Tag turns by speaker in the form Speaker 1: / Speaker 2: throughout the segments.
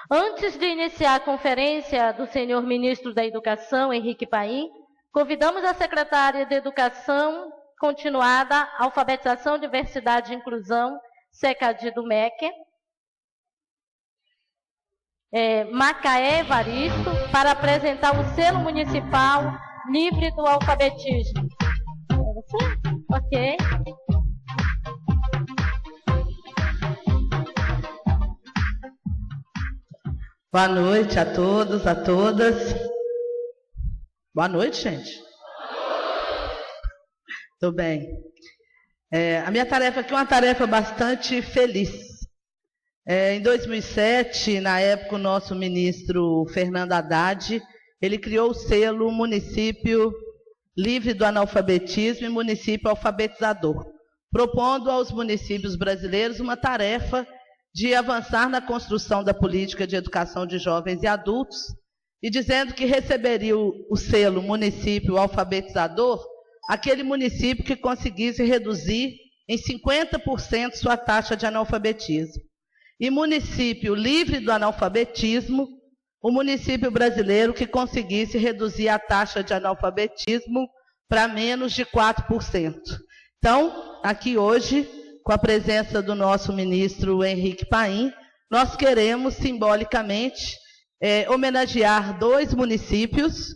Speaker 1: Antes de iniciar a conferência do senhor ministro da Educação, Henrique Paim, convidamos a secretária de Educação Continuada, Alfabetização, Diversidade e Inclusão, SECAD do MEC, Macaé Evaristo, para apresentar o selo municipal livre do alfabetismo. É você? Ok.
Speaker 2: Boa noite a todos, a todas. Boa noite, gente. Tudo bem. A minha tarefa aqui é uma tarefa bastante feliz. Em 2007, na época, o nosso ministro Fernando Haddad, ele criou o selo Município Livre do Analfabetismo e Município Alfabetizador, propondo aos municípios brasileiros uma tarefa de avançar na construção da política de educação de jovens e adultos, e dizendo que receberia o selo Município Alfabetizador aquele município que conseguisse reduzir em 50% sua taxa de analfabetismo. E município livre do analfabetismo, o município brasileiro que conseguisse reduzir a taxa de analfabetismo para menos de 4%. Então, aqui hoje, com a presença do nosso ministro Henrique Paim, nós queremos simbolicamente homenagear 2 municípios.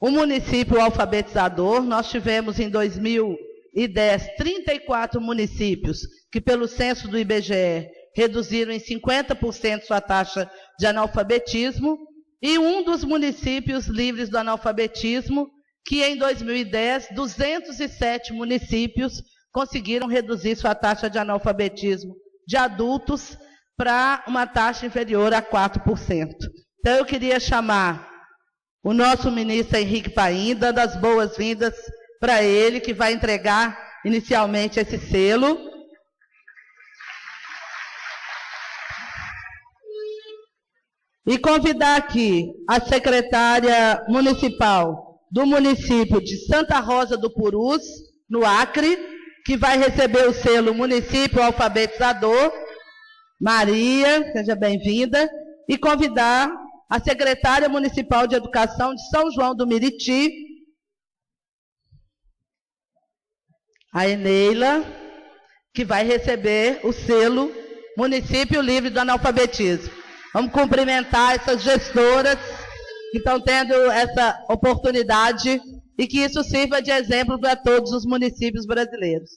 Speaker 2: O município alfabetizador, nós tivemos em 2010 34 municípios que, pelo censo do IBGE, reduziram em 50% sua taxa de analfabetismo, e um dos municípios livres do analfabetismo, que em 2010, 207 municípios conseguiram reduzir sua taxa de analfabetismo de adultos para uma taxa inferior a 4%. Então, eu queria chamar o nosso ministro Henrique Paim, dando as boas-vindas para ele, que vai entregar inicialmente esse selo. E convidar aqui a secretária municipal do município de Santa Rosa do Purus, no Acre, que vai receber o selo Município Alfabetizador, Maria, seja bem-vinda, e convidar a secretária municipal de Educação de São João do Meriti, a Eneila, que vai receber o selo Município Livre do Analfabetismo. Vamos cumprimentar essas gestoras que estão tendo essa oportunidade e que isso sirva de exemplo para todos os municípios brasileiros.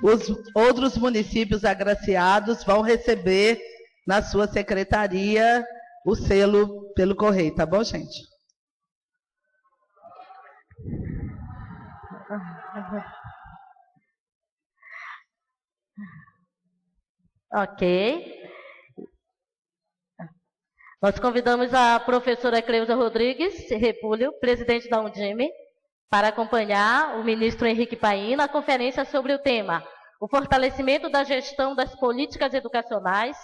Speaker 2: Os outros municípios agraciados vão receber na sua secretaria o selo pelo correio, tá bom, gente?
Speaker 1: Ok. Nós convidamos a professora Cleusa Rodrigues Repúlio, presidente da Undime, para acompanhar o ministro Henrique Paim na conferência sobre o tema o fortalecimento da gestão das políticas educacionais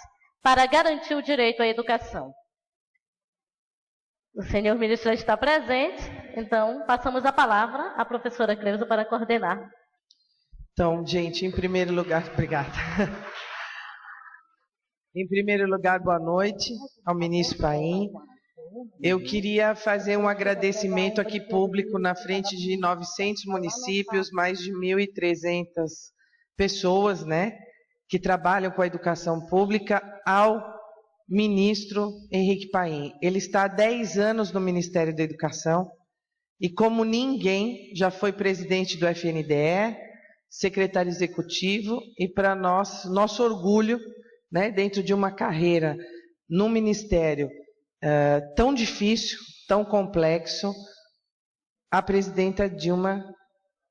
Speaker 1: para garantir o direito à educação. O senhor ministro já está presente, então passamos a palavra à professora Cleusa para coordenar.
Speaker 3: Então, gente, em primeiro lugar, obrigada. Em primeiro lugar, boa noite ao ministro Paim. Eu queria fazer um agradecimento aqui público na frente de 900 municípios, mais de 1.300 pessoas, né, que trabalham com a educação pública, ao ministro Henrique Paim. Ele está há 10 anos no Ministério da Educação e, como ninguém, já foi presidente do FNDE, secretário executivo e, para nós, nosso orgulho, né, dentro de uma carreira no Ministério tão difícil, tão complexo, a presidenta Dilma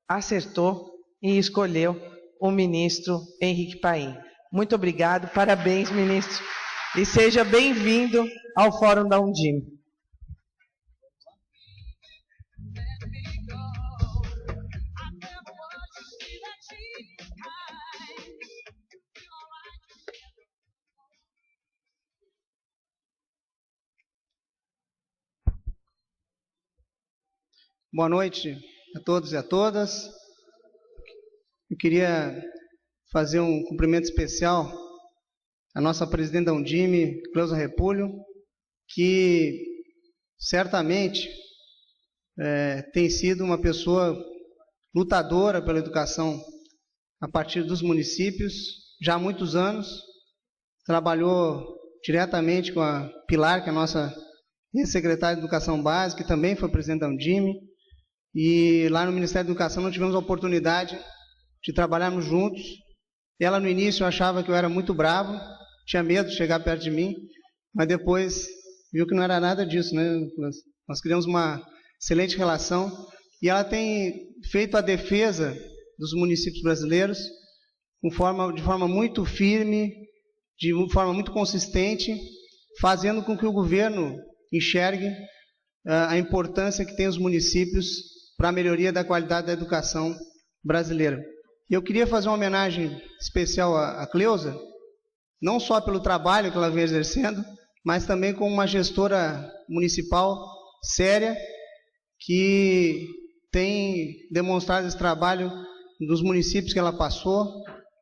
Speaker 3: acertou e escolheu o ministro Henrique Paim. Muito obrigado, parabéns, ministro. E seja bem-vindo ao Fórum da Undime.
Speaker 4: Boa noite a todos e a todas. Eu queria fazer um cumprimento especial à nossa presidente da Undime, Cleusa Repúlio, que certamente tem sido uma pessoa lutadora pela educação a partir dos municípios, já há muitos anos. Trabalhou diretamente com a Pilar, que é a nossa ex-secretária de Educação Básica, que também foi presidente da Undime. E lá no Ministério da Educação nós tivemos a oportunidade de trabalharmos juntos. Ela no início achava que eu era muito bravo, tinha medo de chegar perto de mim, mas depois viu que não era nada disso, né? Nós criamos uma excelente relação e ela tem feito a defesa dos municípios brasileiros de forma muito firme, de forma muito consistente, fazendo com que o governo enxergue a importância que tem os municípios para a melhoria da qualidade da educação brasileira. E eu queria fazer uma homenagem especial à Cleusa, não só pelo trabalho que ela vem exercendo, mas também como uma gestora municipal séria, que tem demonstrado esse trabalho dos municípios que ela passou,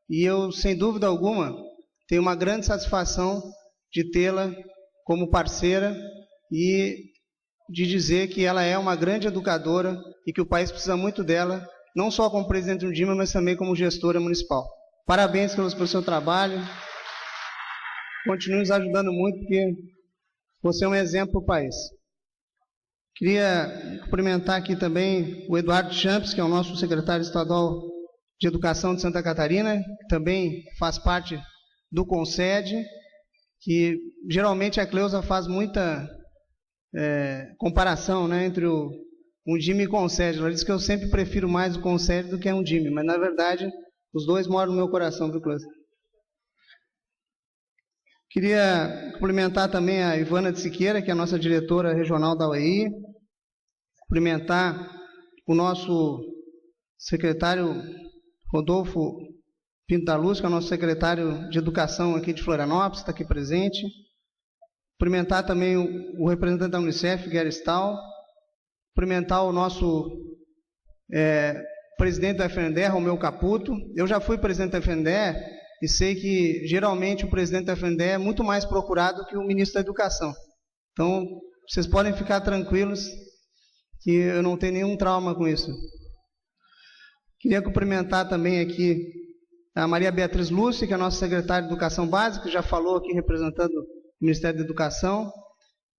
Speaker 4: e eu, sem dúvida alguma, tenho uma grande satisfação de tê-la como parceira e de dizer que ela é uma grande educadora e que o país precisa muito dela, não só como presidente do Undime, mas também como gestora municipal. Parabéns pelo seu trabalho. Continue nos ajudando muito, porque você é um exemplo para o país. Queria cumprimentar aqui também o Eduardo Champs, que é o nosso secretário estadual de Educação de Santa Catarina, que também faz parte do CONSED, que geralmente a Cleusa faz muita comparação, né, entre o Undime e o CONSED. Ela diz que eu sempre prefiro mais o CONSED do que a Undime, mas na verdade os dois moram no meu coração, viu, Cleusa? Queria cumprimentar também a Ivana de Siqueira, que é a nossa diretora regional da UEI, cumprimentar o nosso secretário Rodolfo Pinto da Luz, que é o nosso secretário de Educação aqui de Florianópolis, está aqui presente. Cumprimentar também o representante da Unicef, Gary Stahl. Cumprimentar o nosso presidente da FNDE, Romeu Caputo. Eu já fui presidente da FNDE e sei que, geralmente, o presidente da FNDE é muito mais procurado que o ministro da Educação. Então, vocês podem ficar tranquilos que eu não tenho nenhum trauma com isso. Queria cumprimentar também aqui a Maria Beatriz Lúcia, que é a nossa secretária de Educação Básica, que já falou aqui representando o Ministério da Educação,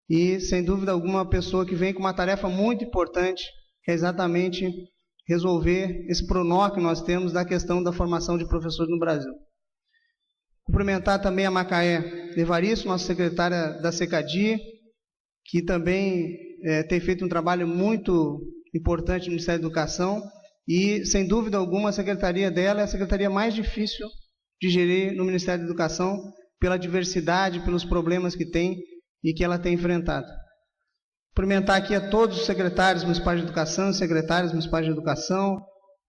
Speaker 4: e, sem dúvida alguma, uma pessoa que vem com uma tarefa muito importante, que é exatamente resolver esse pronó que nós temos da questão da formação de professores no Brasil. Cumprimentar também a Macaé Evaristo, nossa secretária da SECADI, que também tem feito um trabalho muito importante no Ministério da Educação, e, sem dúvida alguma, a secretaria dela é a secretaria mais difícil de gerir no Ministério da Educação, pela diversidade, pelos problemas que tem e que ela tem enfrentado. Cumprimentar aqui a todos os secretários municipais de educação, secretários municipais de educação,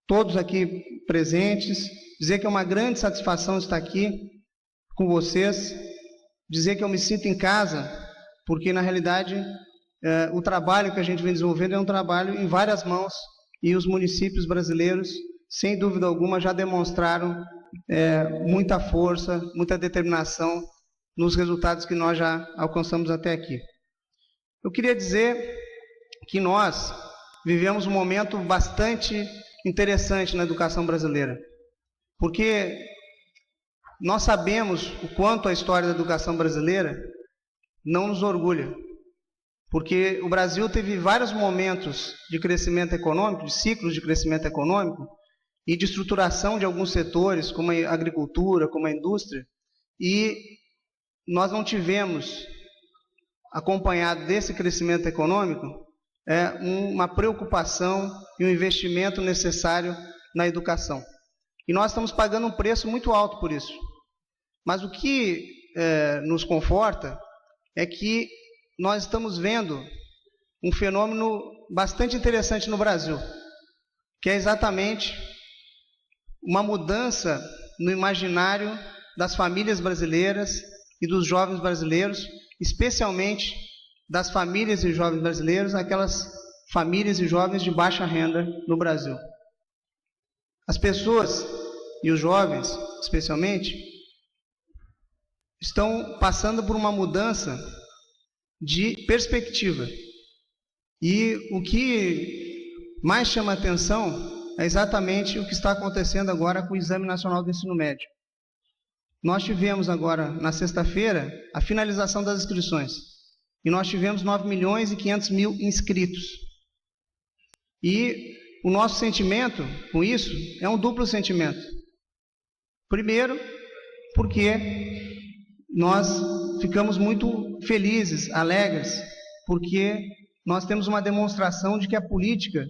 Speaker 4: todos aqui presentes, dizer que é uma grande satisfação estar aqui com vocês, dizer que eu me sinto em casa, porque, na realidade, o trabalho que a gente vem desenvolvendo é um trabalho em várias mãos, e os municípios brasileiros, sem dúvida alguma, já demonstraram muita força, muita determinação nos resultados que nós já alcançamos até aqui. Eu queria dizer que nós vivemos um momento bastante interessante na educação brasileira, porque nós sabemos o quanto a história da educação brasileira não nos orgulha, porque o Brasil teve vários momentos de crescimento econômico, de ciclos de crescimento econômico e de estruturação de alguns setores, como a agricultura, como a indústria, e nós não tivemos, acompanhado desse crescimento econômico, uma preocupação e um investimento necessário na educação. E nós estamos pagando um preço muito alto por isso. Mas o que nos conforta é que nós estamos vendo um fenômeno bastante interessante no Brasil, que é exatamente uma mudança no imaginário das famílias brasileiras e dos jovens brasileiros, especialmente das famílias e jovens brasileiros, aquelas famílias e jovens de baixa renda no Brasil. As pessoas e os jovens, especialmente, estão passando por uma mudança de perspectiva. E o que mais chama a atenção é exatamente o que está acontecendo agora com o Exame Nacional do Ensino Médio. Nós tivemos agora, na sexta-feira, a finalização das inscrições. E nós tivemos 9.500.000 inscritos. E o nosso sentimento com isso é um duplo sentimento. Primeiro, porque nós ficamos muito felizes, alegres, porque nós temos uma demonstração de que a política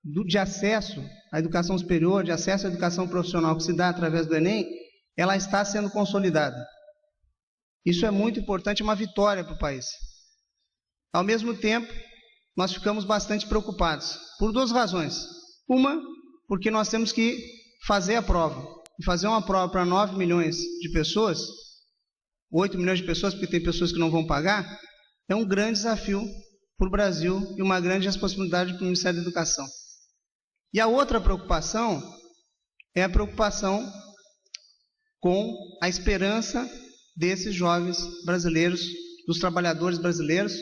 Speaker 4: de acesso à educação superior, de acesso à educação profissional que se dá através do Enem, ela está sendo consolidada. Isso é muito importante, é uma vitória para o país. Ao mesmo tempo, nós ficamos bastante preocupados, por duas razões. Uma, porque nós temos que fazer a prova. E fazer uma prova para 9 milhões de pessoas, 8 milhões de pessoas, porque tem pessoas que não vão pagar, é um grande desafio para o Brasil e uma grande responsabilidade para o Ministério da Educação. E a outra preocupação é a preocupação com a esperança desses jovens brasileiros, dos trabalhadores brasileiros,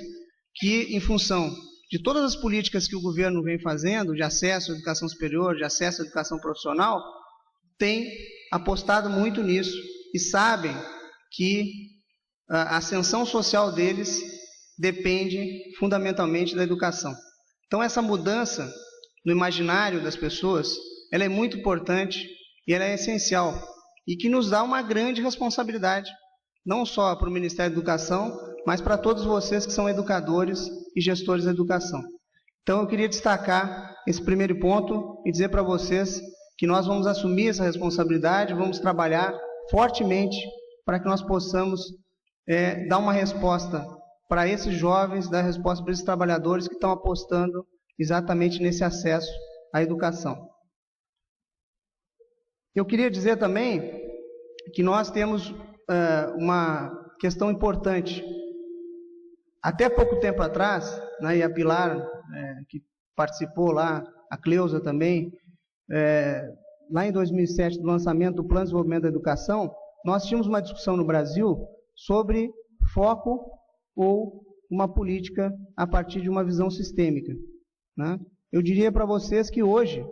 Speaker 4: que, em função de todas as políticas que o governo vem fazendo, de acesso à educação superior, de acesso à educação profissional, têm apostado muito nisso e sabem que a ascensão social deles depende fundamentalmente da educação. Então, essa mudança no imaginário das pessoas, ela é muito importante e ela é essencial e que nos dá uma grande responsabilidade, não só para o Ministério da Educação, mas para todos vocês que são educadores e gestores da educação. Então, eu queria destacar esse primeiro ponto e dizer para vocês que nós vamos assumir essa responsabilidade, vamos trabalhar fortemente para que nós possamos dar uma resposta para esses jovens, dar resposta para esses trabalhadores que estão apostando exatamente nesse acesso à educação. Eu queria dizer também que nós temos uma questão importante. Até pouco tempo atrás, né, e a Pilar, que participou lá, a Cleusa também, lá em 2007, do lançamento do Plano de Desenvolvimento da Educação, nós tínhamos uma discussão no Brasil sobre foco ou uma política a partir de uma visão sistêmica, né? Eu diria para vocês que hoje,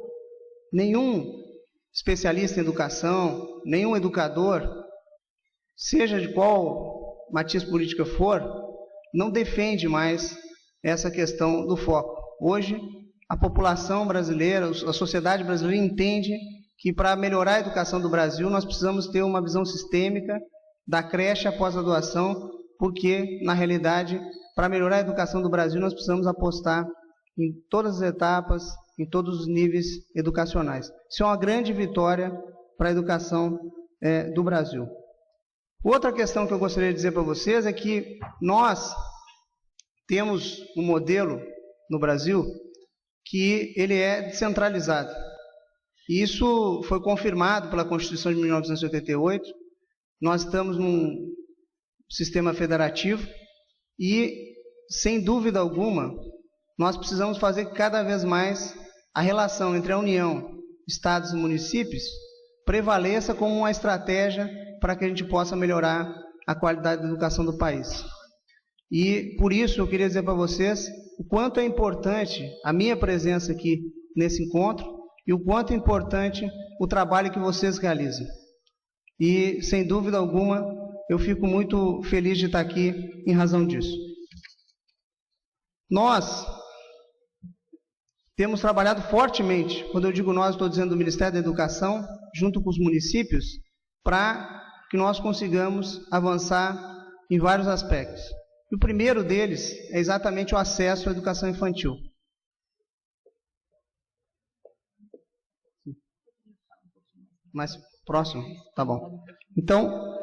Speaker 4: nenhum especialista em educação, nenhum educador, seja de qual matiz política for, não defende mais essa questão do foco. Hoje, a população brasileira, a sociedade brasileira entende que para melhorar a educação do Brasil, nós precisamos ter uma visão sistêmica da creche após a doação, porque, na realidade, para melhorar a educação do Brasil, nós precisamos apostar em todas as etapas, em todos os níveis educacionais. Isso é uma grande vitória para a educação do Brasil. Outra questão que eu gostaria de dizer para vocês é que nós temos um modelo no Brasil que ele é descentralizado. E isso foi confirmado pela Constituição de 1988. Nós estamos num sistema federativo e, sem dúvida alguma, nós precisamos fazer que cada vez mais a relação entre a União, Estados e municípios prevaleça como uma estratégia para que a gente possa melhorar a qualidade da educação do país. E, por isso, eu queria dizer para vocês o quanto é importante a minha presença aqui nesse encontro e o quanto é importante o trabalho que vocês realizam. E, sem dúvida alguma, eu fico muito feliz de estar aqui em razão disso. Nós temos trabalhado fortemente, quando eu digo nós, estou dizendo do Ministério da Educação, junto com os municípios, para que nós consigamos avançar em vários aspectos. E o primeiro deles é exatamente o acesso à educação infantil. Mais Próximo? Tá bom. Então,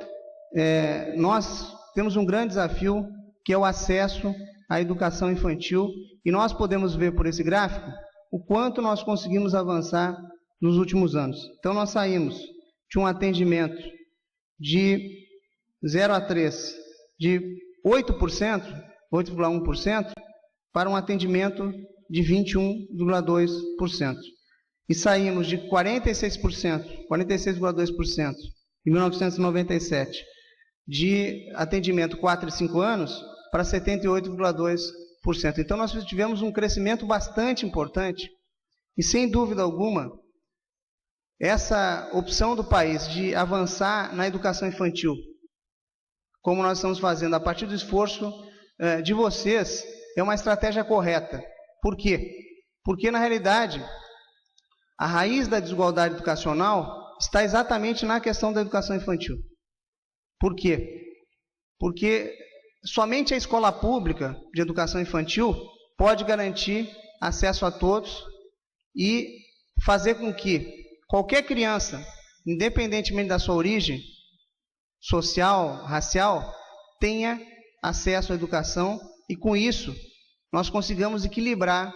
Speaker 4: nós temos um grande desafio, que é o acesso à educação infantil, e nós podemos ver por esse gráfico o quanto nós conseguimos avançar nos últimos anos. Então, nós saímos de um atendimento de 0 a 3, de 8%, 8,1%, para um atendimento de 21,2%. E saímos de 46%, 46,2% em 1997, de atendimento 4 e 5 anos, para 78,2%. Então, nós tivemos um crescimento bastante importante e, sem dúvida alguma, essa opção do país de avançar na educação infantil, como nós estamos fazendo a partir do esforço de vocês, é uma estratégia correta. Por quê? Porque, na realidade, a raiz da desigualdade educacional está exatamente na questão da educação infantil. Por quê? Porque somente a escola pública de educação infantil pode garantir acesso a todos e fazer com que qualquer criança, independentemente da sua origem social, racial, tenha acesso à educação e, com isso, nós consigamos equilibrar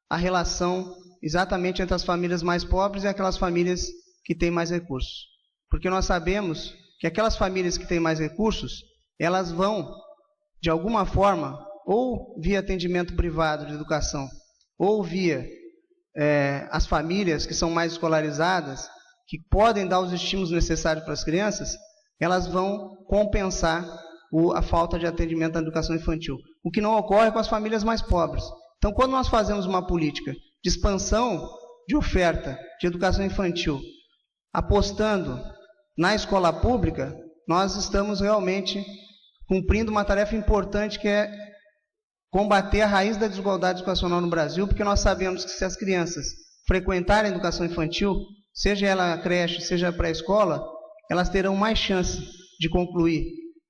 Speaker 4: a relação exatamente entre as famílias mais pobres e aquelas famílias que têm mais recursos. Porque nós sabemos que aquelas famílias que têm mais recursos, elas vão, de alguma forma, ou via atendimento privado de educação, ou via as famílias que são mais escolarizadas, que podem dar os estímulos necessários para as crianças, elas vão compensar a falta de atendimento à educação infantil. O que não ocorre com as famílias mais pobres. Então, quando nós fazemos uma política de expansão de oferta de educação infantil, apostando na escola pública, nós estamos realmente cumprindo uma tarefa importante, que é combater a raiz da desigualdade educacional no Brasil, porque nós sabemos que se as crianças frequentarem a educação infantil, seja ela a creche, seja a pré-escola, elas terão mais chance de concluir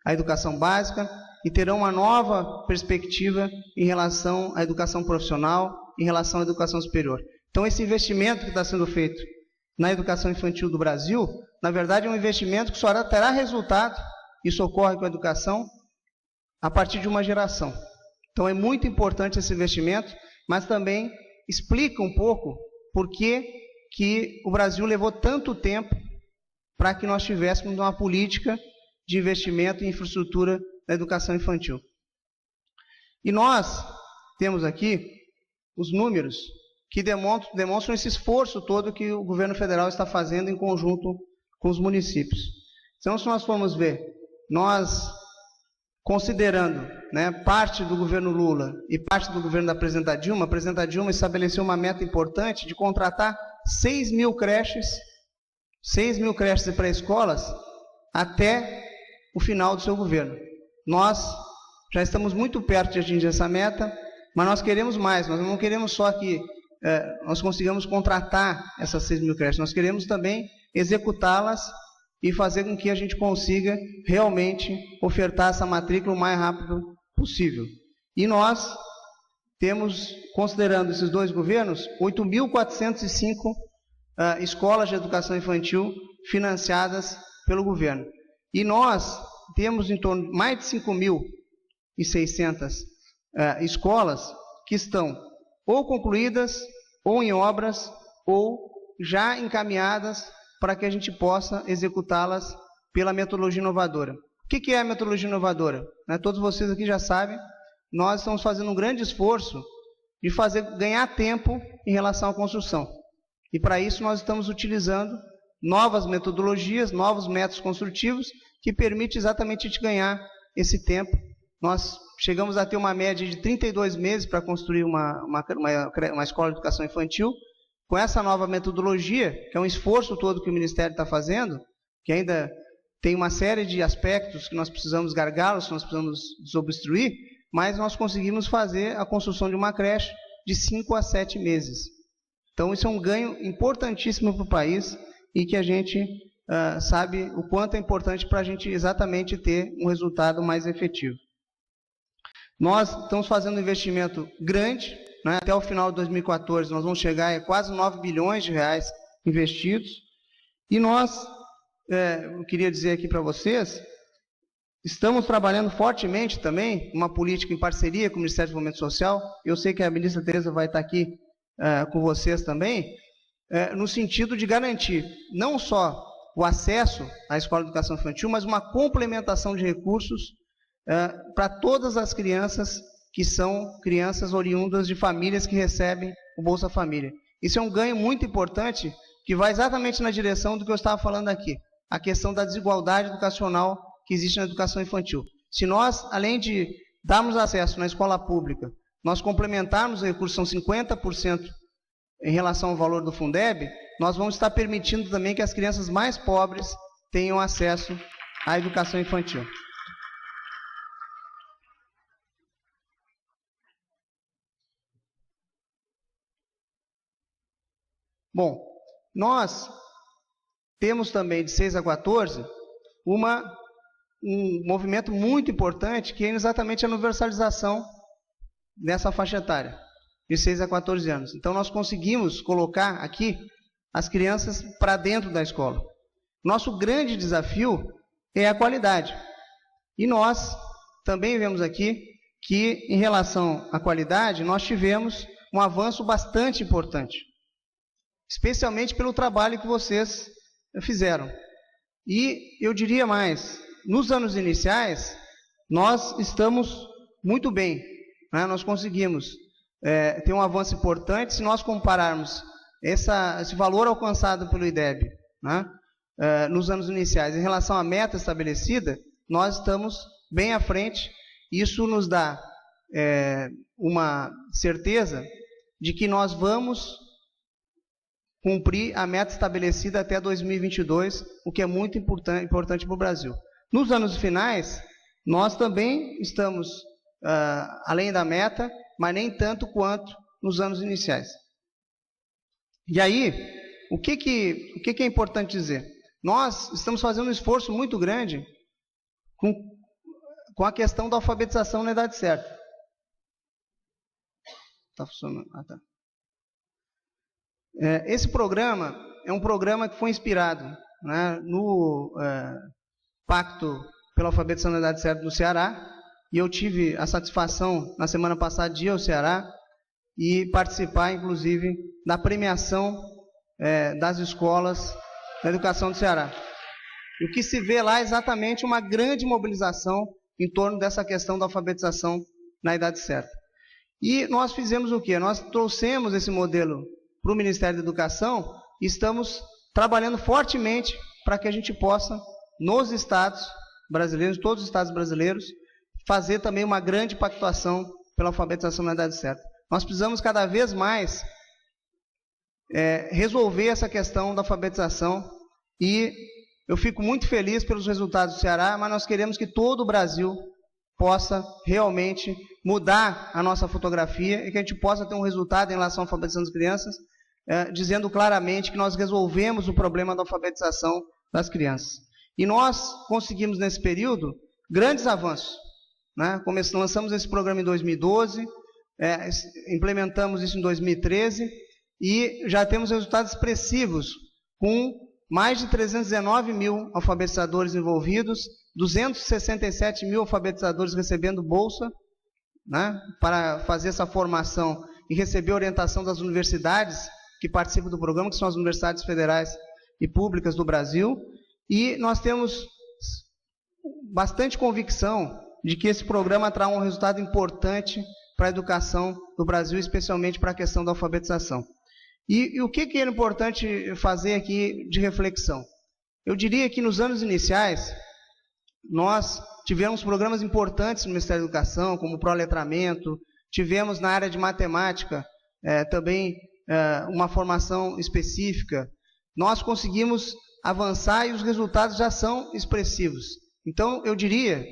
Speaker 4: a educação básica e terão uma nova perspectiva em relação à educação profissional, em relação à educação superior. Então, esse investimento que está sendo feito na educação infantil do Brasil, na verdade, é um investimento que só terá resultado, isso ocorre com a educação, a partir de uma geração. Então, é muito importante esse investimento, mas também explica um pouco por que o Brasil levou tanto tempo para que nós tivéssemos uma política de investimento em infraestrutura da educação infantil. E nós temos aqui os números que demonstram esse esforço todo que o governo federal está fazendo em conjunto com os municípios. Então, se nós formos ver, nós, considerando parte do governo Lula e parte do governo da presidenta Dilma estabeleceu uma meta importante de contratar 6 mil creches e pré-escolas até o final do seu governo. Nós já estamos muito perto de atingir essa meta, mas nós queremos mais. Nós não queremos só que nós consigamos contratar essas 6 mil creches, nós queremos também executá-las e fazer com que a gente consiga realmente ofertar essa matrícula o mais rápido possível. E nós temos, considerando esses dois governos, 8.405 escolas de educação infantil financiadas pelo governo. E nós temos em torno de mais de 5.600 escolas que estão ou concluídas, ou em obras, ou já encaminhadas para que a gente possa executá-las pela metodologia inovadora. O que é a metodologia inovadora? Todos vocês aqui já sabem, nós estamos fazendo um grande esforço de ganhar tempo em relação à construção. E para isso nós estamos utilizando novas metodologias, novos métodos construtivos, que permitem exatamente a gente ganhar esse tempo. Nós chegamos a ter uma média de 32 meses para construir uma escola de educação infantil. Com essa nova metodologia, que é um esforço todo que o Ministério está fazendo, que ainda tem uma série de aspectos que nós precisamos gargalos, que nós precisamos desobstruir, mas nós conseguimos fazer a construção de uma creche de 5 a 7 meses. Então, isso é um ganho importantíssimo para o país e que a gente sabe o quanto é importante para a gente exatamente ter um resultado mais efetivo. Nós estamos fazendo um investimento grande, até o final de 2014 nós vamos chegar a quase 9 bilhões de reais investidos, e nós eu queria dizer aqui para vocês, estamos trabalhando fortemente também uma política em parceria com o Ministério do Desenvolvimento Social. Eu sei que a ministra Tereza vai estar aqui com vocês também, no sentido de garantir não só o acesso à escola de educação infantil, mas uma complementação de recursos para todas as crianças que são crianças oriundas de famílias que recebem o Bolsa Família. Isso é um ganho muito importante que vai exatamente na direção do que eu estava falando aqui, a questão da desigualdade educacional que existe na educação infantil. Se nós, além de darmos acesso na escola pública, nós complementarmos os recursos, são 50% em relação ao valor do Fundeb, nós vamos estar permitindo também que as crianças mais pobres tenham acesso à educação infantil. Bom, nós temos também de 6 a 14 um movimento muito importante que é exatamente a universalização dessa faixa etária, de 6 a 14 anos. Então nós conseguimos colocar aqui as crianças para dentro da escola. Nosso grande desafio é a qualidade. E nós também vemos aqui que, em relação à qualidade, nós tivemos um avanço bastante importante, especialmente pelo trabalho que vocês fizeram. E eu diria mais, nos anos iniciais, nós estamos muito bem, né? Nós conseguimos ter um avanço importante se nós compararmos esse valor alcançado pelo IDEB, né, nos anos iniciais, em relação à meta estabelecida, nós estamos bem à frente. Isso nos dá uma certeza de que nós vamos cumprir a meta estabelecida até 2022, o que é muito importante para o Brasil. Nos anos finais, nós também estamos além da meta, mas nem tanto quanto nos anos iniciais. E aí, o que é importante dizer? Nós estamos fazendo um esforço muito grande com a questão da alfabetização na idade certa. Está funcionando? Ah, tá. Esse programa é um programa que foi inspirado, né, no Pacto pela Alfabetização na Idade Certa do Ceará, e eu tive a satisfação, na semana passada, de ir ao Ceará e participar, inclusive, da premiação das escolas da educação do Ceará. E o que se vê lá é exatamente uma grande mobilização em torno dessa questão da alfabetização na idade certa. E nós fizemos o quê? Nós trouxemos esse modelo para o Ministério da Educação e estamos trabalhando fortemente para que a gente possa, nos estados brasileiros, todos os estados brasileiros, fazer também uma grande pactuação pela alfabetização na idade certa. Nós precisamos cada vez mais resolver essa questão da alfabetização e eu fico muito feliz pelos resultados do Ceará, mas nós queremos que todo o Brasil possa realmente mudar a nossa fotografia e que a gente possa ter um resultado em relação à alfabetização das crianças, dizendo claramente que nós resolvemos o problema da alfabetização das crianças. E nós conseguimos, nesse período, grandes avanços, né? Lançamos esse programa em 2012, implementamos isso em 2013 e já temos resultados expressivos, com mais de 319 mil alfabetizadores envolvidos, 267 mil alfabetizadores recebendo bolsa, né, para fazer essa formação e receber orientação das universidades que participam do programa, que são as universidades federais e públicas do Brasil. E nós temos bastante convicção de que esse programa trará um resultado importante para a educação do Brasil, especialmente para a questão da alfabetização. E o que é importante fazer aqui de reflexão? Eu diria que nos anos iniciais, nós tivemos programas importantes no Ministério da Educação, como o proletramento, tivemos na área de matemática também uma formação específica. Nós conseguimos avançar e os resultados já são expressivos. Então, eu diria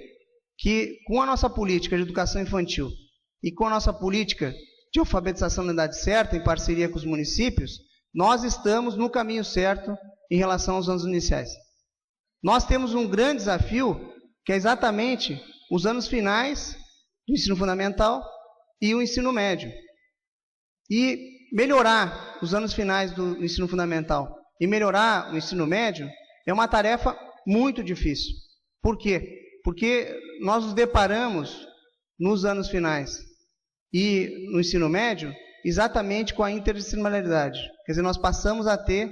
Speaker 4: que com a nossa política de educação infantil e com a nossa política de alfabetização na idade certa, em parceria com os municípios, nós estamos no caminho certo em relação aos anos iniciais. Nós temos um grande desafio, que é exatamente os anos finais do ensino fundamental e o ensino médio. E melhorar os anos finais do ensino fundamental e melhorar o ensino médio é uma tarefa muito difícil. Por quê? Porque nós nos deparamos nos anos finais e no ensino médio exatamente com a interdisciplinaridade. Quer dizer, nós passamos a ter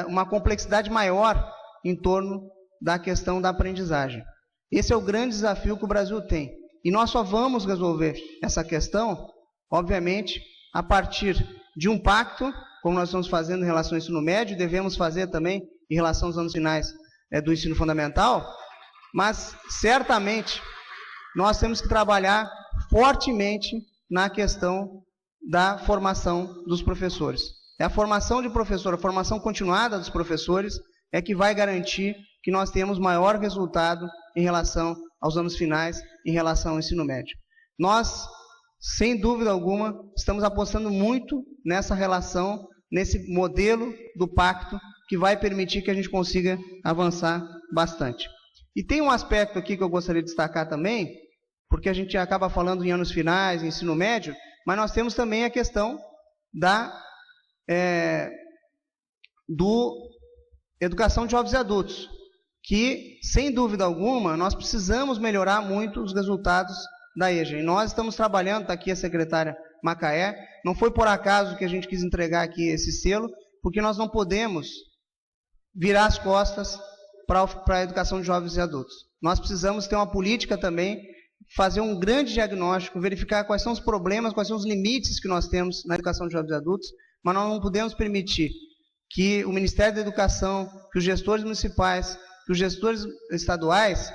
Speaker 4: uma complexidade maior em torno da questão da aprendizagem. Esse é o grande desafio que o Brasil tem. E nós só vamos resolver essa questão, obviamente, a partir de um pacto, como nós estamos fazendo em relação ao ensino médio, devemos fazer também em relação aos anos finais do ensino fundamental, mas certamente nós temos que trabalhar fortemente na questão da formação dos professores. É a formação de professor, a formação continuada dos professores é que vai garantir que nós tenhamos maior resultado em relação aos anos finais, em relação ao ensino médio. Nós, sem dúvida alguma, estamos apostando muito nessa relação, nesse modelo do pacto, que vai permitir que a gente consiga avançar bastante. E tem um aspecto aqui que eu gostaria de destacar também, porque a gente acaba falando em anos finais, em ensino médio, mas nós temos também a questão da educação de jovens e adultos, que, sem dúvida alguma, nós precisamos melhorar muito os resultados da EJA. E nós estamos trabalhando, está aqui a secretária Macaé, não foi por acaso que a gente quis entregar aqui esse selo, porque nós não podemos virar as costas para a educação de jovens e adultos. Nós precisamos ter uma política também, fazer um grande diagnóstico, verificar quais são os problemas, quais são os limites que nós temos na educação de jovens e adultos, mas nós não podemos permitir que o Ministério da Educação, que os gestores municipais, que os gestores estaduais,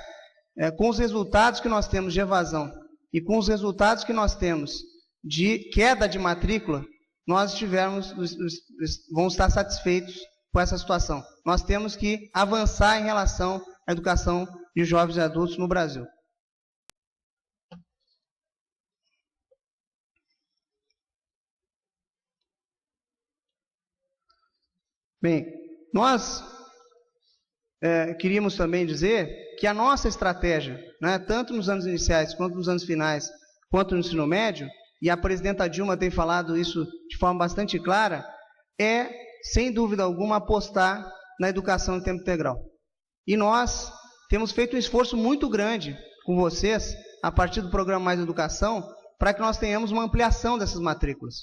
Speaker 4: com os resultados que nós temos de evasão e com os resultados que nós temos de queda de matrícula, nós vamos estar satisfeitos com essa situação. Nós temos que avançar em relação à educação de jovens e adultos no Brasil. Bem, nós queríamos também dizer que a nossa estratégia, né, tanto nos anos iniciais, quanto nos anos finais, quanto no ensino médio, e a presidenta Dilma tem falado isso de forma bastante clara, é, sem dúvida alguma, apostar na educação em tempo integral. E nós temos feito um esforço muito grande com vocês, a partir do programa Mais Educação, para que nós tenhamos uma ampliação dessas matrículas.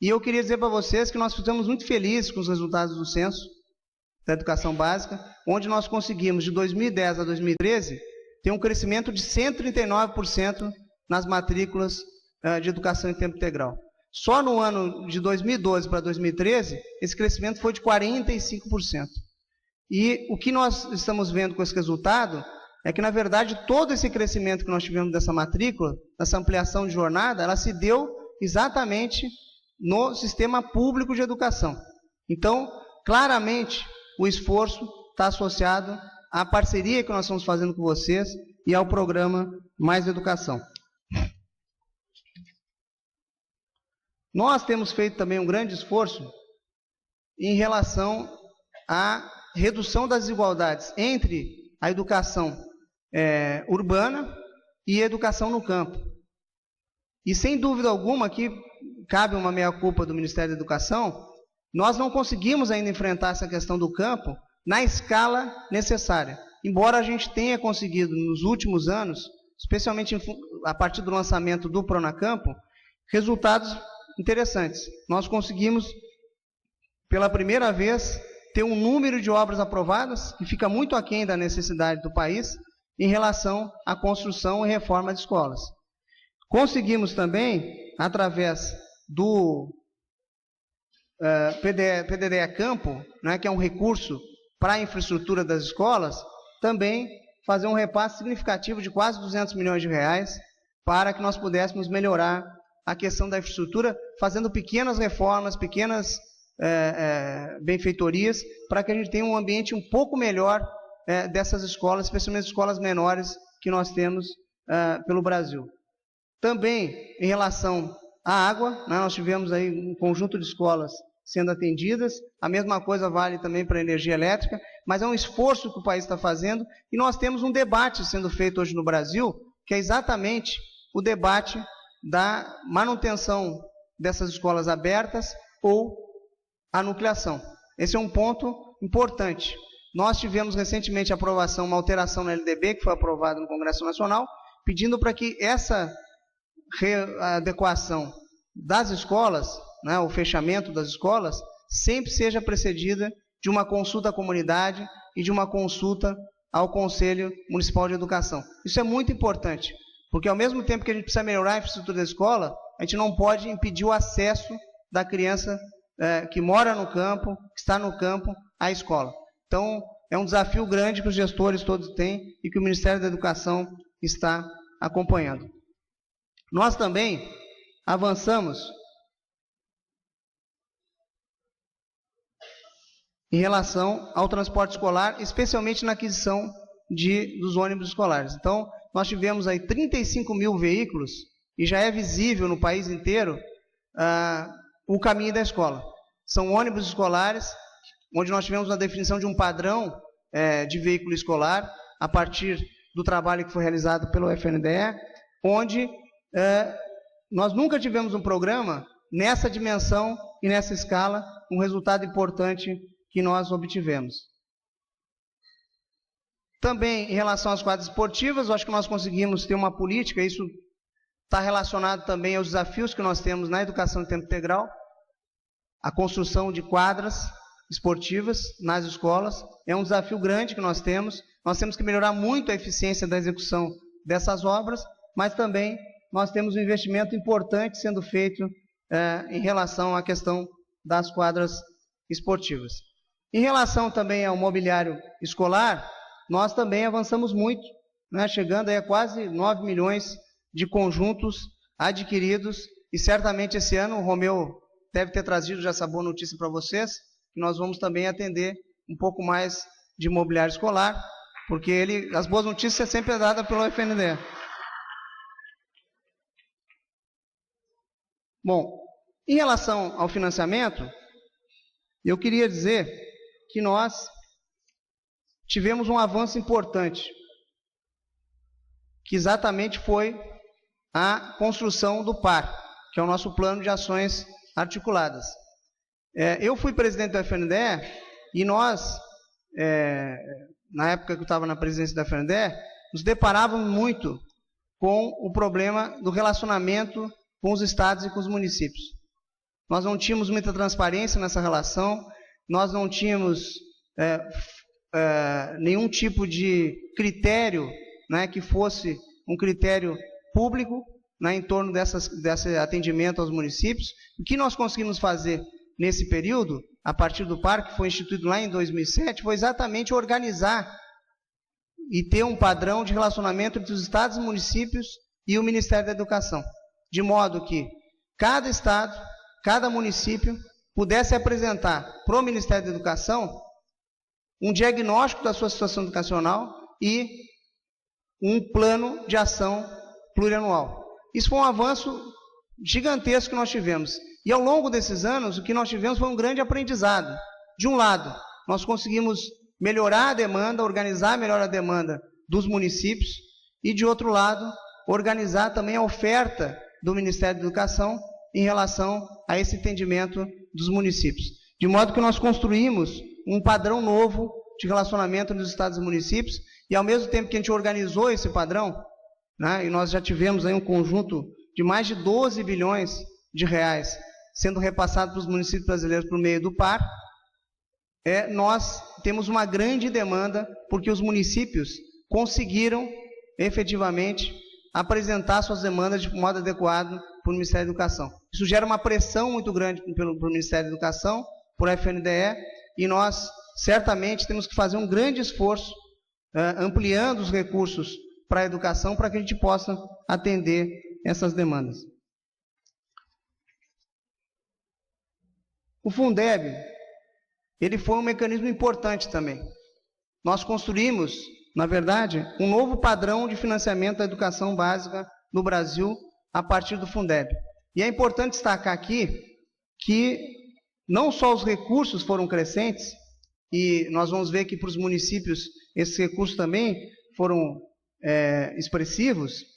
Speaker 4: E eu queria dizer para vocês que nós ficamos muito felizes com os resultados do censo da educação básica, onde nós conseguimos, de 2010 a 2013, ter um crescimento de 139% nas matrículas de educação em tempo integral. Só no ano de 2012 para 2013, esse crescimento foi de 45%. E o que nós estamos vendo com esse resultado é que, na verdade, todo esse crescimento que nós tivemos dessa matrícula, dessa ampliação de jornada, ela se deu exatamente no sistema público de educação. Então, claramente, o esforço está associado à parceria que nós estamos fazendo com vocês e ao programa Mais Educação. Nós temos feito também um grande esforço em relação à redução das desigualdades entre a educação urbana e a educação no campo. E, sem dúvida alguma, aqui cabe uma meia-culpa do Ministério da Educação, nós não conseguimos ainda enfrentar essa questão do campo na escala necessária. Embora a gente tenha conseguido, nos últimos anos, especialmente a partir do lançamento do Pronacampo, resultados interessantes. Nós conseguimos, pela primeira vez, ter um número de obras aprovadas que fica muito aquém da necessidade do país em relação à construção e reforma de escolas. Conseguimos também, através do PDDE Campo, né, que é um recurso para a infraestrutura das escolas, também fazer um repasse significativo de quase 200 milhões de reais para que nós pudéssemos melhorar a questão da infraestrutura, fazendo pequenas reformas, pequenas benfeitorias, para que a gente tenha um ambiente um pouco melhor dessas escolas, especialmente as escolas menores que nós temos pelo Brasil. Também, em relação à água, né, nós tivemos aí um conjunto de escolas sendo atendidas, a mesma coisa vale também para a energia elétrica, mas é um esforço que o país está fazendo, e nós temos um debate sendo feito hoje no Brasil, que é exatamente o debate da manutenção dessas escolas abertas ou a nucleação. Esse é um ponto importante. nós tivemos recentemente a aprovação, uma alteração na LDB, que foi aprovada no Congresso Nacional, pedindo para que essa readequação das escolas, né, o fechamento das escolas, sempre seja precedida de uma consulta à comunidade e de uma consulta ao Conselho Municipal de Educação. Isso é muito importante, porque ao mesmo tempo que a gente precisa melhorar a infraestrutura da escola, a gente não pode impedir o acesso da criança que mora no campo, que está no campo, à escola. Então, é um desafio grande que os gestores todos têm e que o Ministério da Educação está acompanhando. Nós também avançamos em relação ao transporte escolar, especialmente na aquisição dos ônibus escolares. Então, nós tivemos aí 35 mil veículos e já é visível no país inteiro o caminho da escola. São ônibus escolares, onde nós tivemos a definição de um padrão de veículo escolar, a partir do trabalho que foi realizado pelo FNDE, onde nós nunca tivemos um programa nessa dimensão e nessa escala, um resultado importante que nós obtivemos. Também, em relação às quadras esportivas, eu acho que nós conseguimos ter uma política, isso está relacionado também aos desafios que nós temos na educação de tempo integral, a construção de quadras esportivas nas escolas, é um desafio grande que nós temos que melhorar muito a eficiência da execução dessas obras, mas também nós temos um investimento importante sendo feito em relação à questão das quadras esportivas. Em relação também ao mobiliário escolar, nós também avançamos muito, né, chegando aí a quase 9 milhões de conjuntos adquiridos, e certamente esse ano o Romeu deve ter trazido já essa boa notícia para vocês, que nós vamos também atender um pouco mais de mobiliário escolar, porque as boas notícias sempre é dada pelo FNDE. Bom, em relação ao financiamento, eu queria dizer que nós tivemos um avanço importante, que exatamente foi a construção do PAR, que é o nosso Plano de Ações Articuladas. Eu fui presidente do FNDE e nós, na época que eu estava na presidência do FNDE, nos deparávamos muito com o problema do relacionamento com os estados e com os municípios. Nós não tínhamos muita transparência nessa relação, nós não tínhamos nenhum tipo de critério, né, que fosse um critério público, né, em torno desse atendimento aos municípios. O que nós conseguimos fazer nesse período, a partir do PAR, que foi instituído lá em 2007, foi exatamente organizar e ter um padrão de relacionamento entre os estados e municípios e o Ministério da Educação, de modo que cada estado, cada município pudesse apresentar para o Ministério da Educação um diagnóstico da sua situação educacional e um plano de ação plurianual. Isso foi um avanço gigantesco que nós tivemos. E ao longo desses anos, o que nós tivemos foi um grande aprendizado. De um lado, nós conseguimos melhorar a demanda, organizar melhor a demanda dos municípios, e de outro lado, organizar também a oferta do Ministério da Educação em relação a esse entendimento dos municípios. De modo que nós construímos um padrão novo de relacionamento dos estados e municípios, e ao mesmo tempo que a gente organizou esse padrão, né, e nós já tivemos aí um conjunto de mais de 12 bilhões de reais sendo repassado para os municípios brasileiros por meio do PAR, nós temos uma grande demanda, porque os municípios conseguiram efetivamente apresentar suas demandas de modo adequado para o Ministério da Educação. Isso gera uma pressão muito grande para o Ministério da Educação, por FNDE, e nós certamente temos que fazer um grande esforço ampliando os recursos para a educação, para que a gente possa atender essas demandas. O Fundeb, ele foi um mecanismo importante também. Nós construímos, na verdade, um novo padrão de financiamento da educação básica no Brasil a partir do Fundeb. E é importante destacar aqui que não só os recursos foram crescentes, e nós vamos ver que para os municípios esses recursos também foram expressivos.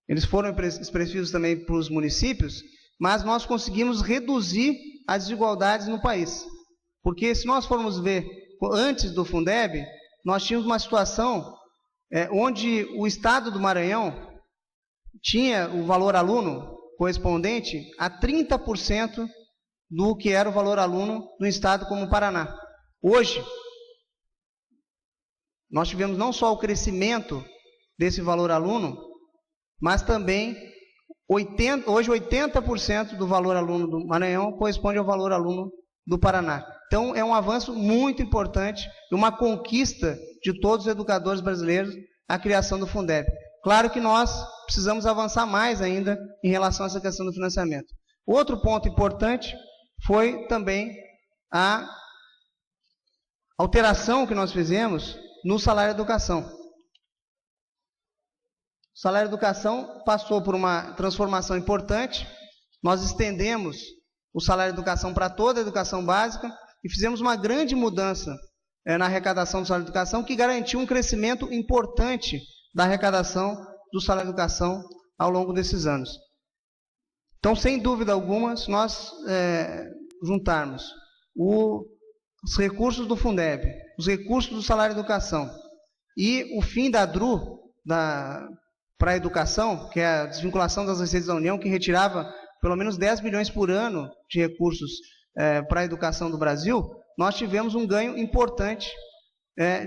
Speaker 4: Eles foram expressivos também para os municípios, mas nós conseguimos reduzir as desigualdades no país. Porque se nós formos ver, antes do Fundeb, nós tínhamos uma situação onde o Estado do Maranhão tinha o valor aluno correspondente a 30% do que era o valor aluno no estado como o Paraná. Hoje, nós tivemos não só o crescimento desse valor aluno, mas também hoje 80% do valor aluno do Maranhão corresponde ao valor aluno do Paraná. Então, é um avanço muito importante e uma conquista de todos os educadores brasileiros a criação do Fundeb. Claro que nós precisamos avançar mais ainda em relação a essa questão do financiamento. Outro ponto importante foi também a alteração que nós fizemos no salário educação. O salário educação passou por uma transformação importante. Nós estendemos o salário educação para toda a educação básica e fizemos uma grande mudança na arrecadação do salário educação, que garantiu um crescimento importante da arrecadação do salário educação ao longo desses anos. Então, sem dúvida alguma, se nós juntarmos os recursos do Fundeb, os recursos do salário educação e o fim da DRU, para a educação, que é a desvinculação das receitas da União, que retirava pelo menos 10 bilhões por ano de recursos para a educação do Brasil, nós tivemos um ganho importante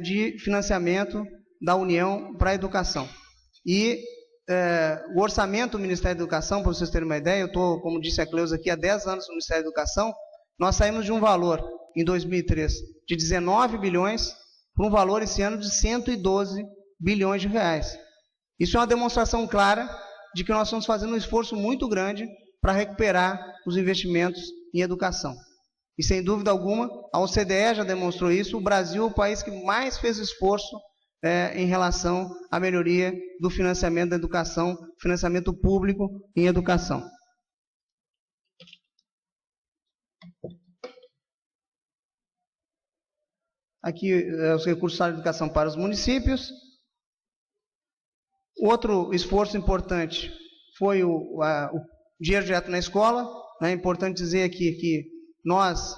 Speaker 4: de financiamento da União para a educação. E o orçamento do Ministério da Educação, para vocês terem uma ideia, eu estou, como disse a Cleusa aqui, há 10 anos no Ministério da Educação, nós saímos de um valor, em 2003, de 19 bilhões, para um valor esse ano de 112 bilhões de reais. Isso é uma demonstração clara de que nós estamos fazendo um esforço muito grande para recuperar os investimentos em educação. E, sem dúvida alguma, a OCDE já demonstrou isso, o Brasil é o país que mais fez esforço em relação à melhoria do financiamento da educação, financiamento público em educação. Aqui os recursos da educação para os municípios. Outro esforço importante foi o dinheiro direto na escola. É importante dizer aqui que nós,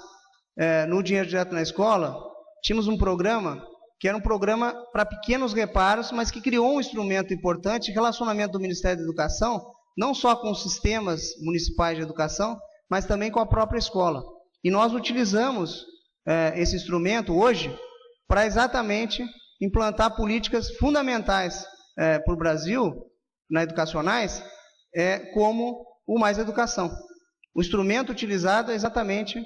Speaker 4: no dinheiro direto na escola, tínhamos um programa que era um programa para pequenos reparos, mas que criou um instrumento importante de relacionamento do Ministério da Educação, não só com os sistemas municipais de educação, mas também com a própria escola. E nós utilizamos esse instrumento hoje para exatamente implantar políticas fundamentais para o Brasil, educacionais, como o Mais Educação. O instrumento utilizado é exatamente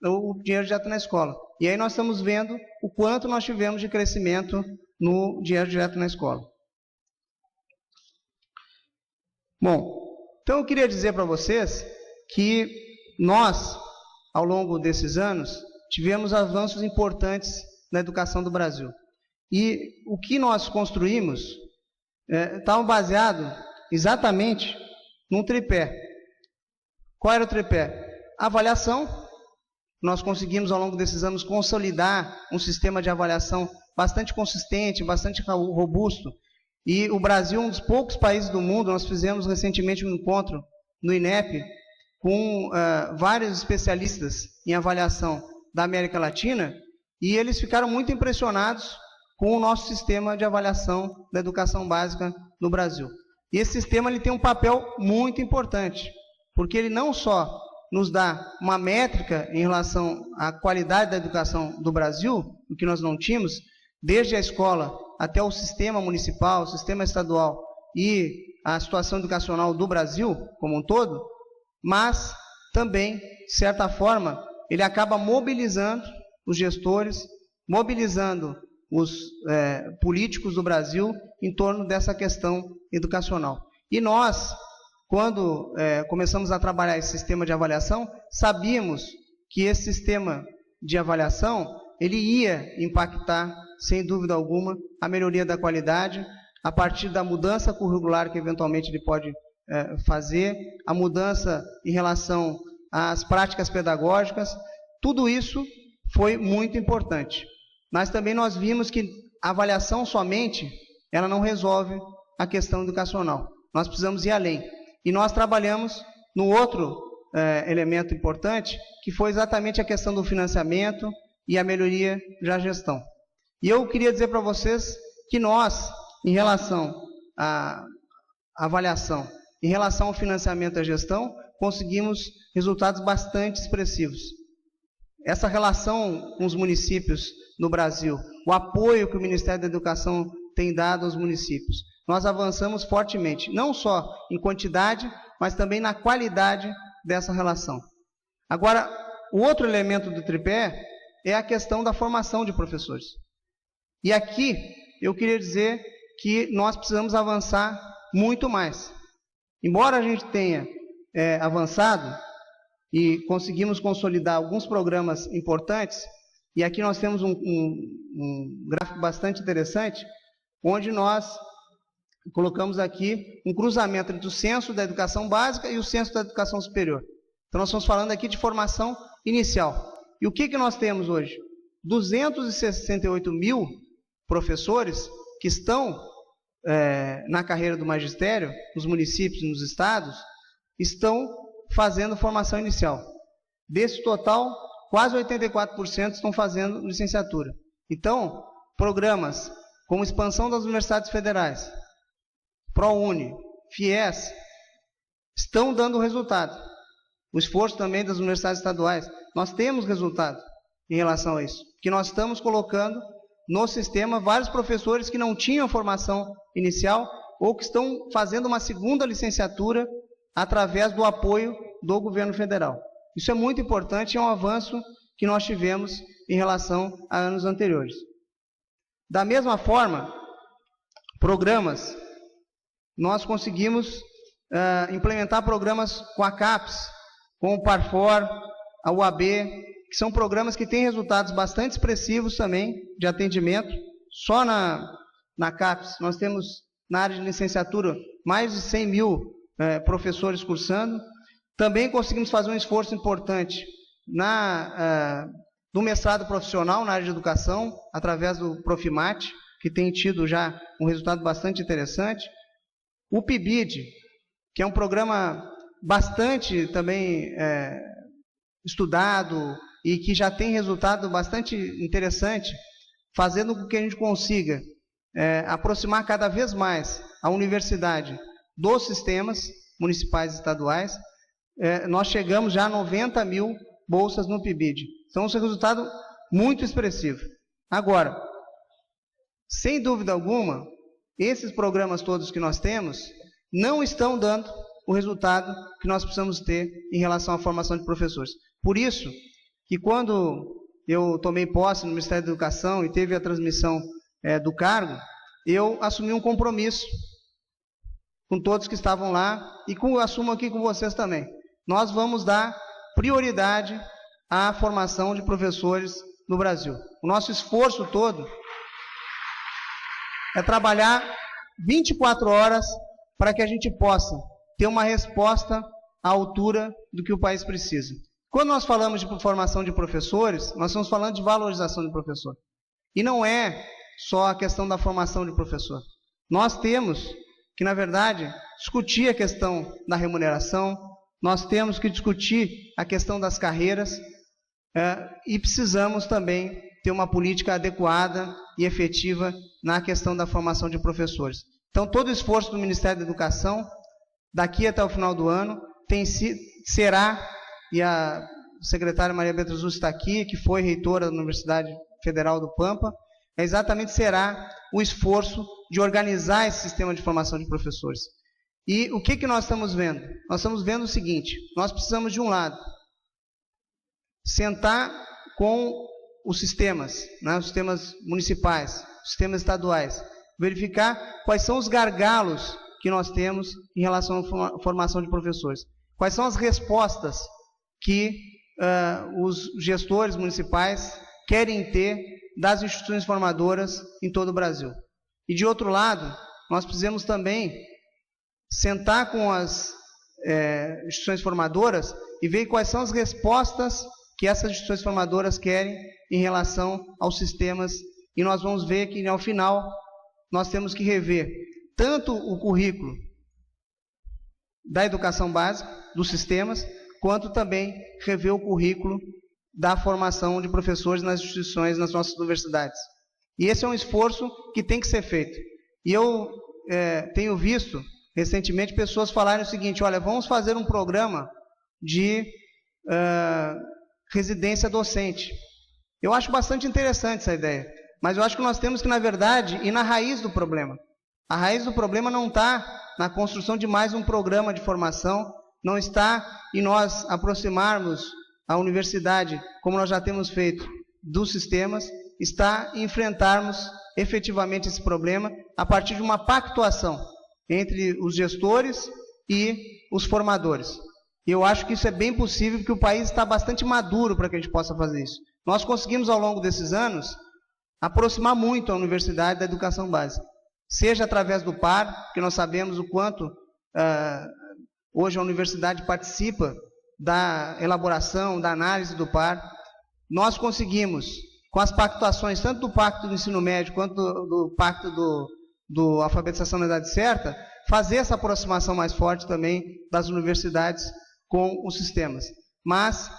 Speaker 4: o dinheiro direto na escola. E aí nós estamos vendo o quanto nós tivemos de crescimento no dinheiro direto na escola. Bom, então eu queria dizer para vocês que nós, ao longo desses anos, tivemos avanços importantes na educação do Brasil. E o que nós construímos estava baseado exatamente num tripé. Qual era o tripé? A avaliação. Nós conseguimos, ao longo desses anos, consolidar um sistema de avaliação bastante consistente, bastante robusto. E o Brasil é um dos poucos países do mundo, nós fizemos recentemente um encontro no INEP com vários especialistas em avaliação da América Latina, e eles ficaram muito impressionados com o nosso sistema de avaliação da educação básica no Brasil. E esse sistema ele tem um papel muito importante, porque ele não só nos dá uma métrica em relação à qualidade da educação do Brasil, o que nós não tínhamos, desde a escola até o sistema municipal, o sistema estadual e a situação educacional do Brasil como um todo, mas também, de certa forma, ele acaba mobilizando os gestores, mobilizando os políticos do Brasil em torno dessa questão educacional. E nós, quando começamos a trabalhar esse sistema de avaliação, sabíamos que esse sistema de avaliação ele ia impactar, sem dúvida alguma, a melhoria da qualidade, a partir da mudança curricular que eventualmente ele pode fazer, a mudança em relação às práticas pedagógicas. Tudo isso foi muito importante. Mas também nós vimos que a avaliação somente, ela não resolve a questão educacional. Nós precisamos ir além. E nós trabalhamos no outro elemento importante, que foi exatamente a questão do financiamento e a melhoria da gestão. E eu queria dizer para vocês que nós, em relação à avaliação, em relação ao financiamento e à gestão, conseguimos resultados bastante expressivos. Essa relação com os municípios no Brasil, o apoio que o Ministério da Educação tem dado aos municípios, nós avançamos fortemente, não só em quantidade, mas também na qualidade dessa relação. Agora, o outro elemento do tripé é a questão da formação de professores. E aqui eu queria dizer que nós precisamos avançar muito mais. Embora a gente tenha avançado e conseguimos consolidar alguns programas importantes, e aqui nós temos um gráfico bastante interessante, onde nós colocamos aqui um cruzamento entre o censo da educação básica e o censo da educação superior. Então nós estamos falando aqui de formação inicial. E o que nós temos hoje? 268 mil professores que estão na carreira do magistério, nos municípios e nos estados, estão fazendo formação inicial. Desse total, quase 84% estão fazendo licenciatura. Então, programas como expansão das universidades federais, ProUni, FIES, estão dando resultado. O esforço também das universidades estaduais. Nós temos resultado em relação a isso, que nós estamos colocando no sistema vários professores que não tinham formação inicial ou que estão fazendo uma segunda licenciatura através do apoio do governo federal. Isso é muito importante e é um avanço que nós tivemos em relação a anos anteriores. Da mesma forma, programas, nós conseguimos implementar programas com a CAPES, com o Parfor, a UAB, que são programas que têm resultados bastante expressivos também de atendimento. Só na CAPES nós temos, na área de licenciatura, mais de 100 mil professores cursando. Também conseguimos fazer um esforço importante no mestrado profissional na área de educação, através do Profimate, que tem tido já um resultado bastante interessante. O PIBID, que é um programa bastante também estudado e que já tem resultado bastante interessante, fazendo com que a gente consiga aproximar cada vez mais a universidade dos sistemas municipais e estaduais. Nós chegamos já a 90 mil bolsas no PIBID. Então, esse é um resultado muito expressivo. Agora, sem dúvida alguma, esses programas todos que nós temos não estão dando o resultado que nós precisamos ter em relação à formação de professores. Por isso, que quando eu tomei posse no Ministério da Educação e teve a transmissão do cargo, eu assumi um compromisso com todos que estavam lá e assumo aqui com vocês também. Nós vamos dar prioridade à formação de professores no Brasil. O nosso esforço todo é trabalhar 24 horas para que a gente possa ter uma resposta à altura do que o país precisa. Quando nós falamos de formação de professores, nós estamos falando de valorização de professor. E não é só a questão da formação de professor. Nós temos que, na verdade, discutir a questão da remuneração, nós temos que discutir a questão das carreiras e precisamos também ter uma política adequada e efetiva na questão da formação de professores. Então, todo o esforço do Ministério da Educação, daqui até o final do ano, será, e a secretária Maria Beatriz está aqui, que foi reitora da Universidade Federal do Pampa, exatamente será o esforço de organizar esse sistema de formação de professores. E o que nós estamos vendo? Nós estamos vendo o seguinte: nós precisamos, de um lado, sentar com os sistemas, os sistemas municipais, os sistemas estaduais, verificar quais são os gargalos que nós temos em relação à formação de professores. Quais são as respostas que os gestores municipais querem ter das instituições formadoras em todo o Brasil. E, de outro lado, nós precisamos também sentar com as instituições formadoras e ver quais são as respostas que essas instituições formadoras querem em relação aos sistemas. E nós vamos ver que, ao final, nós temos que rever tanto o currículo da educação básica, dos sistemas, quanto também rever o currículo da formação de professores nas instituições, nas nossas universidades. E esse é um esforço que tem que ser feito. E eu tenho visto, recentemente, pessoas falarem o seguinte: olha, vamos fazer um programa de residência docente. Eu acho bastante interessante essa ideia, mas eu acho que nós temos que, na verdade, ir na raiz do problema. A raiz do problema não está na construção de mais um programa de formação, não está em nós aproximarmos a universidade, como nós já temos feito, dos sistemas, está em enfrentarmos efetivamente esse problema a partir de uma pactuação entre os gestores e os formadores. E eu acho que isso é bem possível, porque o país está bastante maduro para que a gente possa fazer isso. Nós conseguimos, ao longo desses anos, aproximar muito a universidade da educação básica, seja através do PAR, porque nós sabemos o quanto hoje a universidade participa da elaboração, da análise do PAR. Nós conseguimos, com as pactuações, tanto do Pacto do Ensino Médio, quanto do Pacto do Alfabetização na Idade Certa, fazer essa aproximação mais forte também das universidades com os sistemas. Mas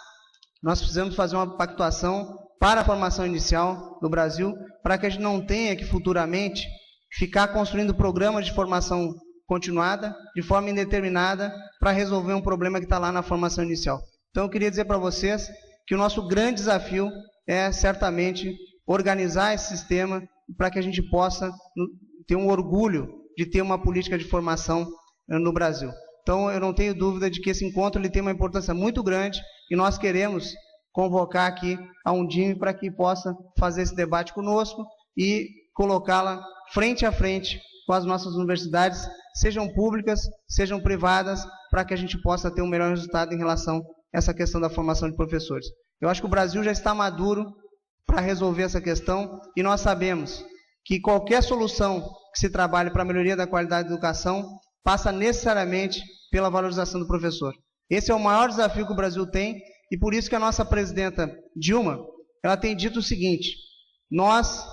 Speaker 4: nós precisamos fazer uma pactuação para a formação inicial no Brasil, para que a gente não tenha que futuramente ficar construindo programas de formação continuada, de forma indeterminada, para resolver um problema que está lá na formação inicial. Então, eu queria dizer para vocês que o nosso grande desafio é, certamente, organizar esse sistema para que a gente possa ter um orgulho de ter uma política de formação no Brasil. Então, eu não tenho dúvida de que esse encontro ele tem uma importância muito grande e nós queremos convocar aqui a Undime para que possa fazer esse debate conosco e colocá-la frente a frente com as nossas universidades, sejam públicas, sejam privadas, para que a gente possa ter um melhor resultado em relação a essa questão da formação de professores. Eu acho que o Brasil já está maduro para resolver essa questão e nós sabemos que qualquer solução que se trabalhe para a melhoria da qualidade da educação passa necessariamente pela valorização do professor. Esse é o maior desafio que o Brasil tem e por isso que a nossa presidenta Dilma, ela tem dito o seguinte: nós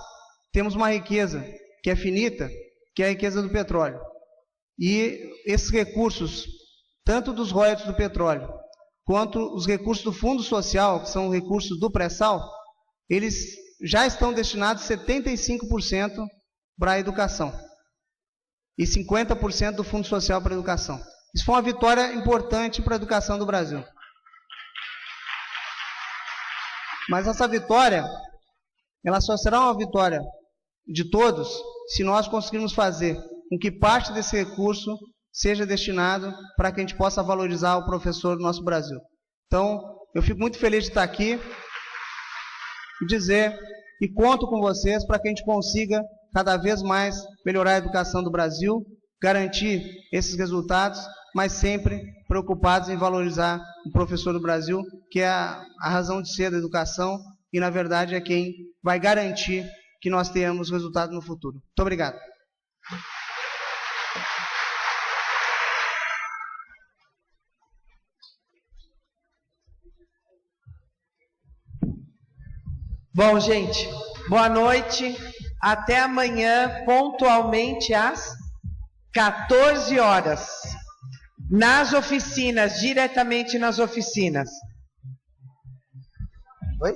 Speaker 4: temos uma riqueza que é finita, que é a riqueza do petróleo. E esses recursos, tanto dos royalties do petróleo, quanto os recursos do Fundo Social, que são recursos do pré-sal, eles já estão destinados 75% para a educação e 50% do Fundo Social para a educação. Isso foi uma vitória importante para a educação do Brasil. Mas essa vitória, ela só será uma vitória de todos se nós conseguirmos fazer com que parte desse recurso seja destinado para que a gente possa valorizar o professor do nosso Brasil. Então, eu fico muito feliz de estar aqui e dizer e conto com vocês para que a gente consiga cada vez mais melhorar a educação do Brasil, garantir esses resultados, mas sempre preocupados em valorizar o professor do Brasil, que é a razão de ser da educação e, na verdade, é quem vai garantir que nós tenhamos resultado no futuro. Muito obrigado.
Speaker 3: Bom, gente, boa noite. Até amanhã, pontualmente às 14 horas. Nas oficinas, diretamente nas oficinas. Oi?